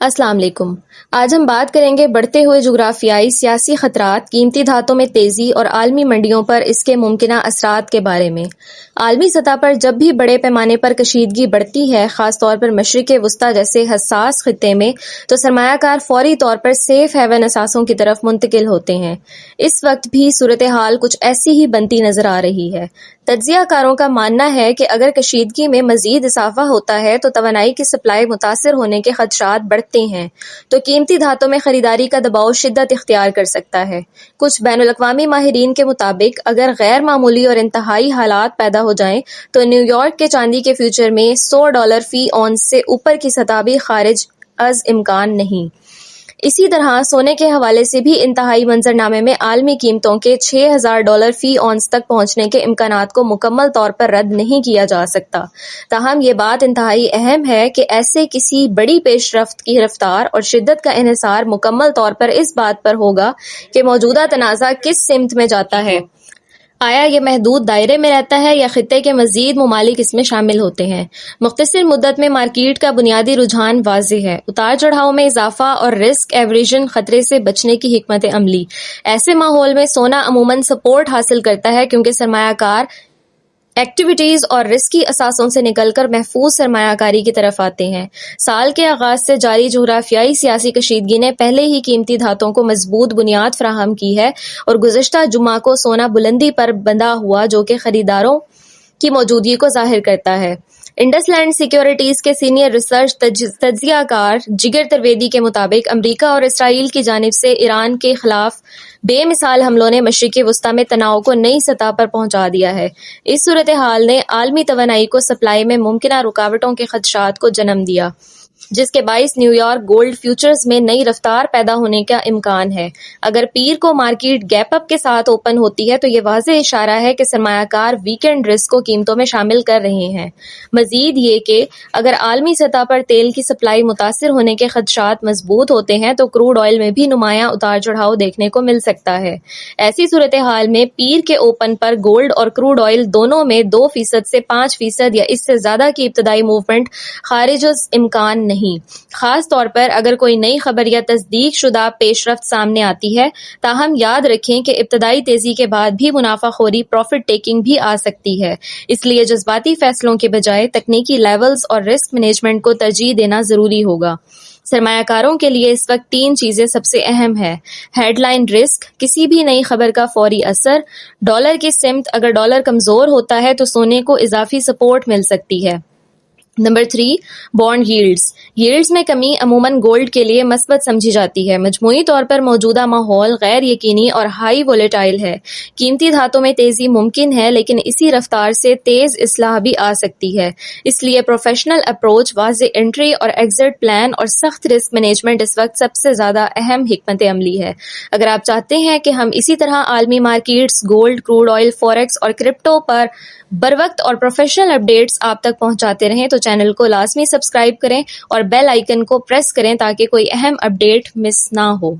السلام علیکم۔ آج ہم بات کریں گے بڑھتے ہوئے جغرافیائی سیاسی خطرات، قیمتی دھاتوں میں تیزی اور عالمی منڈیوں پر اس کے ممکنہ اثرات کے بارے میں۔ عالمی سطح پر جب بھی بڑے پیمانے پر کشیدگی بڑھتی ہے، خاص طور پر مشرق وسطیٰ جیسے حساس خطے میں، تو سرمایہ کار فوری طور پر سیف ہیون اثاثوں کی طرف منتقل ہوتے ہیں۔ اس وقت بھی صورتحال کچھ ایسی ہی بنتی نظر آ رہی ہے۔ تجزیہ کاروں کا ماننا ہے کہ اگر کشیدگی میں مزید اضافہ ہوتا ہے تو توانائی کی سپلائی متاثر ہونے کے خدشات بڑھتے ہیں، تو قیمتی دھاتوں میں خریداری کا دباؤ شدت اختیار کر سکتا ہے۔ کچھ بین الاقوامی ماہرین کے مطابق اگر غیر معمولی اور انتہائی حالات پیدا ہو جائیں تو نیو یارک کے چاندی کے فیوچر میں $100 فی اونس سے اوپر کی سطح بھی خارج از امکان نہیں۔ اسی طرح سونے کے حوالے سے بھی انتہائی منظرنامے میں عالمی قیمتوں کے $6,000 فی اونس تک پہنچنے کے امکانات کو مکمل طور پر رد نہیں کیا جا سکتا۔ تاہم یہ بات انتہائی اہم ہے کہ ایسے کسی بڑی پیش رفت کی رفتار اور شدت کا انحصار مکمل طور پر اس بات پر ہوگا کہ موجودہ تنازع کس سمت میں جاتا ہے۔ آیا یہ محدود دائرے میں رہتا ہے یا خطے کے مزید ممالک اس میں شامل ہوتے ہیں؟ مختصر مدت میں مارکیٹ کا بنیادی رجحان واضح ہے۔ اتار چڑھاؤ میں اضافہ اور رسک ایوریشن خطرے سے بچنے کی حکمت عملی۔ ایسے ماحول میں سونا عموماً سپورٹ حاصل کرتا ہے کیونکہ سرمایہ کار ایکٹیویٹیز اور رسکی اثاثوں سے نکل کر محفوظ سرمایہ کاری کی طرف آتے ہیں۔ سال کے آغاز سے جاری جغرافیائی سیاسی کشیدگی نے پہلے ہی قیمتی دھاتوں کو مضبوط بنیاد فراہم کی ہے اور گزشتہ جمعہ کو سونا بلندی پر بندھا ہوا جو کہ خریداروں کی موجودگی کو ظاہر کرتا ہے۔ انڈس لینڈ سیکیورٹیز کے سینئر ریسرچ تجزیہ کار جگر ترویدی کے مطابق امریکہ اور اسرائیل کی جانب سے ایران کے خلاف بے مثال حملوں نے مشرق وسطیٰ میں تناؤ کو نئی سطح پر پہنچا دیا ہے۔ اس صورتحال نے عالمی توانائی کو سپلائی میں ممکنہ رکاوٹوں کے خدشات کو جنم دیا، جس کے باعث نیو یارک گولڈ فیوچرز میں نئی رفتار پیدا ہونے کا امکان ہے۔ اگر پیر کو مارکیٹ گیپ اپ کے ساتھ اوپن ہوتی ہے تو یہ واضح اشارہ ہے کہ سرمایہ کار ویکنڈ رسک کو قیمتوں میں شامل کر رہے ہیں۔ مزید یہ کہ اگر عالمی سطح پر تیل کی سپلائی متاثر ہونے کے خدشات مضبوط ہوتے ہیں تو کروڈ آئل میں بھی نمایاں اتار چڑھاؤ دیکھنے کو مل سکتا ہے۔ ایسی صورتحال میں پیر کے اوپن پر گولڈ اور کروڈ آئل دونوں میں 2% سے 5% یا اس سے زیادہ کی ابتدائی موومنٹ خارج از امکان نہیں، خاص طور پر اگر کوئی نئی خبر یا تصدیق شدہ پیش رفت سامنے آتی ہے۔ تاہم یاد رکھیں کہ ابتدائی تیزی کے بعد بھی منافع خوری پروفٹ ٹیکنگ بھی آ سکتی ہے، اس لیے جذباتی فیصلوں کے بجائے تکنیکی لیولز اور رسک مینجمنٹ کو ترجیح دینا ضروری ہوگا۔ سرمایہ کاروں کے لیے اس وقت 3 چیزیں سب سے اہم ہیں۔ ہیڈ لائن رسک، کسی بھی نئی خبر کا فوری اثر۔ ڈالر کی سمت، اگر ڈالر کمزور ہوتا ہے تو سونے کو اضافی سپورٹ مل سکتی ہے۔ نمبر 3، بانڈ ییلڈز میں کمی عموماً گولڈ کے لیے مثبت سمجھی جاتی ہے۔ مجموعی طور پر موجودہ ماحول غیر یقینی اور ہائی وولیٹائل ہے۔ قیمتی دھاتوں میں تیزی ممکن ہے لیکن اسی رفتار سے تیز اصلاح بھی آ سکتی ہے، اس لیے پروفیشنل اپروچ، واضح انٹری اور ایگزٹ پلان اور سخت رسک مینجمنٹ اس وقت سب سے زیادہ اہم حکمت عملی ہے۔ اگر آپ چاہتے ہیں کہ ہم اسی طرح عالمی markets, gold, crude oil, forex اور کرپٹو پر بروقت اور پروفیشنل اپڈیٹس آپ تک پہنچاتے رہیں تو چینل کو لازمی سبسکرائب کریں اور بیل آئیکن کو پریس کریں تاکہ کوئی اہم اپڈیٹ مس نہ ہو۔